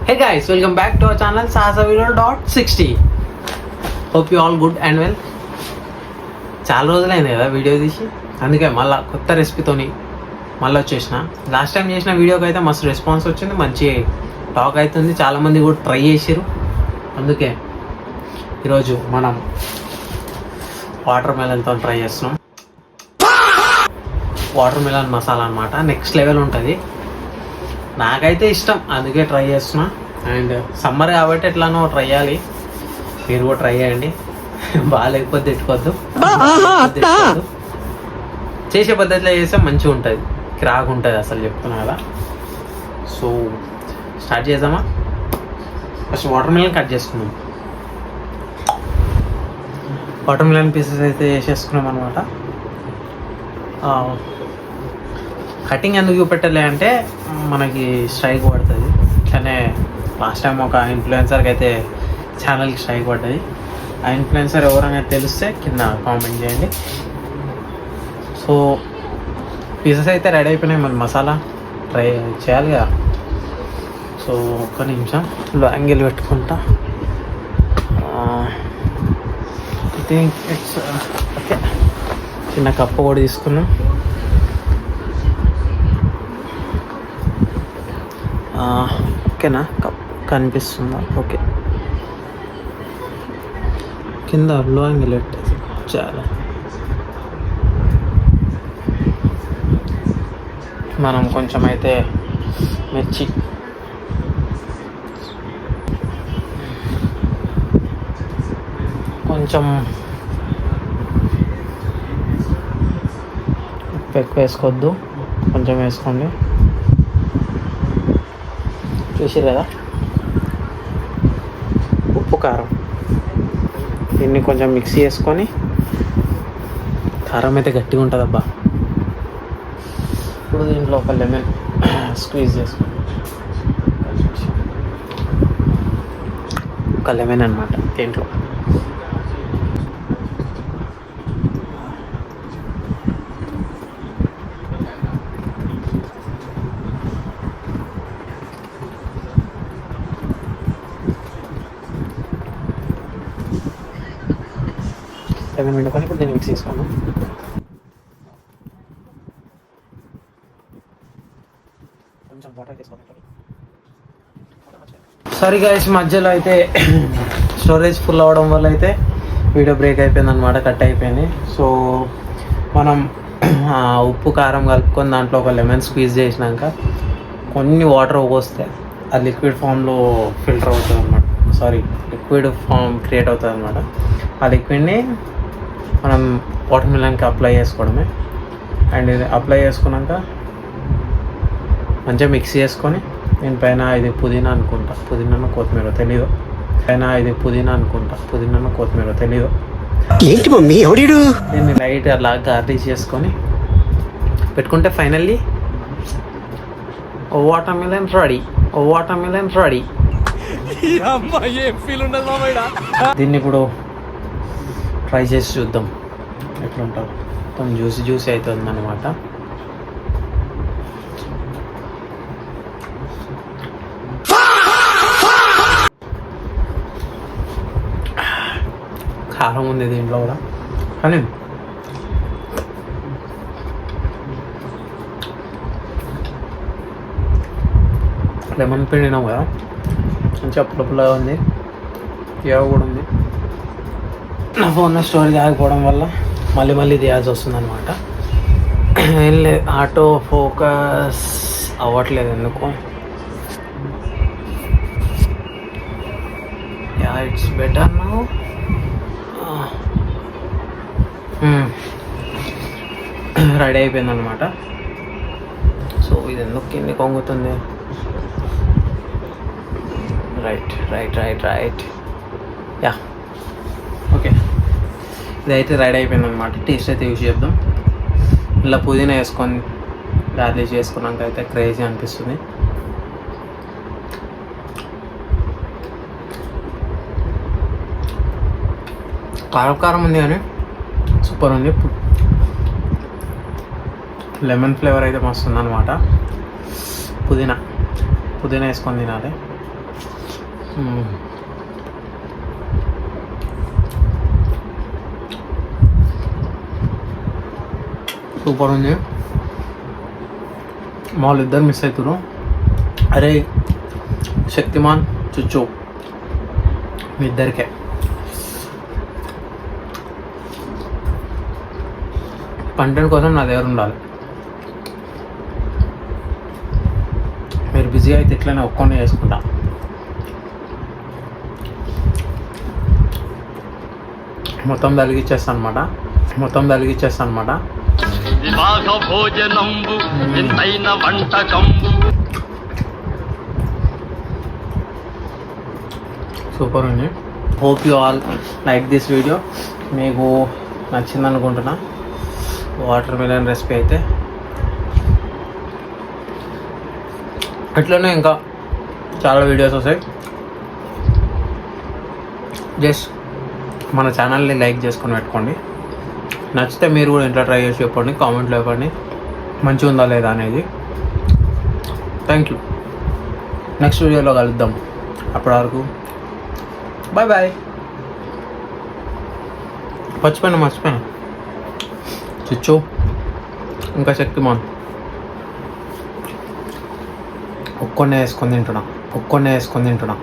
Hey guys, welcome back to our channel sahasavideo.60. Hope you all good and well. చాలా రోజులైంది కదా video తీసి, అందుకే మళ్ళీ కొత్త రెసిపీతోని మళ్ళీ వచ్చేసిన. లాస్ట్ టైం చేసిన వీడియోకి అయితే మస్తు రెస్పాన్స్ వచ్చింది, మంచి టాక్ అవుతుంది, చాలామంది కూడా ట్రై చేసారు. అందుకే ఈరోజు మనం వాటర్ మెలన్తో ట్రై చేస్తున్నాం. వాటర్ మెలన్ మసాలా అనమాట, నెక్స్ట్ లెవెల్ ఉంటుంది. నాకైతే ఇష్టం, అందుకే ట్రై చేస్తున్నా. అండ్ సమ్మర్ కాబట్టి ఎట్లానో ట్రై చేయాలి, మీరు కూడా ట్రై చేయండి. బాగాలేకపోతే తిట్టుకోవద్దు, చేసే పద్ధతిలో చేస్తే మంచిగా ఉంటుంది, క్రాక్ ఉంటుంది అసలు, చెప్తున్నా కదా. సో స్టార్ట్ చేద్దామా? ఫస్ట్ వాటర్ మిలన్ కట్ చేసుకున్నాం. వాటర్ మిలన్ పీసెస్ అయితే వేసేసుకున్నాం అనమాట. కటింగ్ ఎందుకు చూపెట్టలే అంటే మనకి స్ట్రైక్ పడుతుంది. అట్లనే లాస్ట్ టైం ఒక ఇన్ఫ్లుయెన్సర్కి అయితే ఛానల్కి స్ట్రైక్ పడ్డది. ఆ ఇన్ఫ్లుయెన్సర్ ఎవరైనా తెలిస్తే కింద కామెంట్ చేయండి. సో పీసెస్ అయితే రెడీ అయిపోయినాయి, మన మసాలా ట్రై చేయాలి కదా. సో ఒక్క నిమిషం యాంగిల్ పెట్టుకుంటా. I think it's okay. చిన్న కప్పు కూడా తీసుకున్నాం. ఓకేనా? కప్ కనిపిస్తుందా? ఓకే. కింద లో యాంగిల్ పెట్టేసి చాలా మనం కొంచెం అయితే మిర్చి, కొంచెం ఉప్పు ఎక్కువ వేసుకోవద్దు, కొంచెం వేసుకోండి. చూసారు కదా, ఉప్పు కారం దీన్ని కొంచెం మిక్స్ చేసుకొని, కారం అయితే గట్టిగా ఉంటుంది అబ్బా. ఇప్పుడు దీంట్లో ఒక లెమన్ స్క్వీజ్ చేసుకోండి, ఒక లెమన్ అనమాట దీంట్లో. లెమన్ పిండుకొని ఇప్పుడు దీన్ని మిక్స్ చేసుకోను. కొంచెం వాటర్ తీసుకోవాలి. సారీ గైస్, మధ్యలో అయితే స్టోరేజ్ ఫుల్ అవ్వడం వల్ల అయితే వీడియో బ్రేక్ అయిపోయింది అనమాట, కట్ అయిపోయింది. సో మనం ఉప్పు కారం కలుపుకొని దాంట్లో ఒక లెమన్ స్క్వీజ్ చేసినాక కొన్ని వాటర్ పోస్తే అది లిక్విడ్ ఫామ్లో ఫిల్టర్ అవుతుంది అనమాట. లిక్విడ్ ఫామ్ క్రియేట్ అవుతుంది అనమాట. ఆ లిక్విడ్ని మనం వాటర్ మిలన్కి అప్లై చేసుకోవడమే. అండ్ ఇది అప్లై చేసుకున్నాక మంచిగా మిక్స్ చేసుకొని దీనిపైన ఇది పుదీనా అనుకుంటా, పుదీనాను కొత్తిమీర తెలీదు, పుదీనాను కొత్తిమీర తెలీదు. ఏంటి మమ్మీ ఎవడు? దీన్ని లైట్ అలా గార్నిష్ చేసుకొని పెట్టుకుంటే ఫైనల్లీ వాటర్ మిలన్ రెడీ. దీన్ని ఇప్పుడు ట్రై చేసి చూద్దాం ఎట్లుంటుంది. మొత్తం జ్యూసీ అవుతుంది అనమాట. కారం ఉంది దీంట్లో కూడా, కానీ లెమన్ పిండినాం కదా, మంచిగా పుల్లగా ఉంది, తీయగా కూడా ఉంది. నా ఫోన్లో స్టోరేజ్ ఆగిపోవడం వల్ల మళ్ళీ తీయాల్సి వస్తుంది అనమాట. ఏం లేదు, ఆటో ఫోకస్ అవ్వట్లేదు ఎందుకు. It's better now. రెడీ అయిపోయింది అనమాట. సో ఇది ఎందుకు కింది కొంగుతుంది? Right yeah, okay. ఇదైతే రెడీ అయిపోయింది అనమాట. టేస్ట్ అయితే యూజ్ చేద్దాం. ఇలా పుదీనా వేసుకొని గార్నిష్ చేసుకున్నాక అయితే క్రేజీ అనిపిస్తుంది. కారం ఉంది కానీ సూపర్ ఉంది. లెమన్ ఫ్లేవర్ అయితే మస్తు ఉందన్నమాట. పుదీనా వేసుకొని తినాలి. సూపర్ ఉంది. మా వాళ్ళు ఇద్దరు మిస్ అవుతారు. అరే శక్తిమాన్ చుచ్చు మీ ఇద్దరికే. కంటెంట్ కోసం నా దగ్గర ఉండాలి. మీరు బిజీ అయితే ఇట్లనే ఒక్కొని చేసుకుంటా. మొత్తం తలిగిచ్చేస్తాను అనమాట. సూపర్ ఉంది. Hope you all like this video. మీకు నచ్చింది అనుకుంటున్నా. వాటర్ మిలన్ రెసిపీ అయితే ఇట్లనే ఇంకా చాలా వీడియోస్ వస్తాయి. జస్ట్ మన ఛానల్ని లైక్ చేసుకొని పెట్టుకోండి. నచ్చితే మీరు కూడా ఇంట్లో ట్రై చేసి చెప్పండి, కామెంట్లో చెప్పండి మంచిగా ఉందా లేదా అనేది. Thank you. నెక్స్ట్ వీడియోలో కలుద్దాం. అప్పటి వరకు బాయ్ బాయ్. మర్చిపోయినా చిచ్చు ఇంకా శక్తిమాన్ ఒక్కొన్నే వేసుకొని తింటున్నా.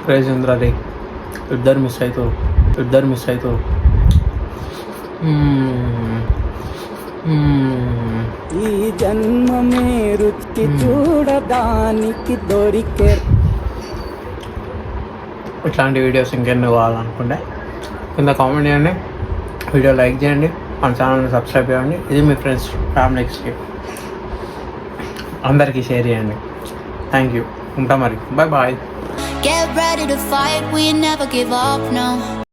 క్రేజీ ఉందిరా రే. ఇద్దరు మిస్ అవుతారు. ఈ జన్మమే రుచి చూడడానికి దొరికే. ఇట్లాంటి వీడియోస్ ఇంకెన్ని కావాలనుకుంటే కింద కామెంట్ చేయండి, వీడియో లైక్ చేయండి, మన ఛానల్ని సబ్స్క్రైబ్ చేయండి. ఇది మీ ఫ్రెండ్స్ ఫ్యామిలీస్కి అందరికీ షేర్ చేయండి. Thank you. ఉంటా మరి. Bye bye. Get ready to fight, we never give up, no.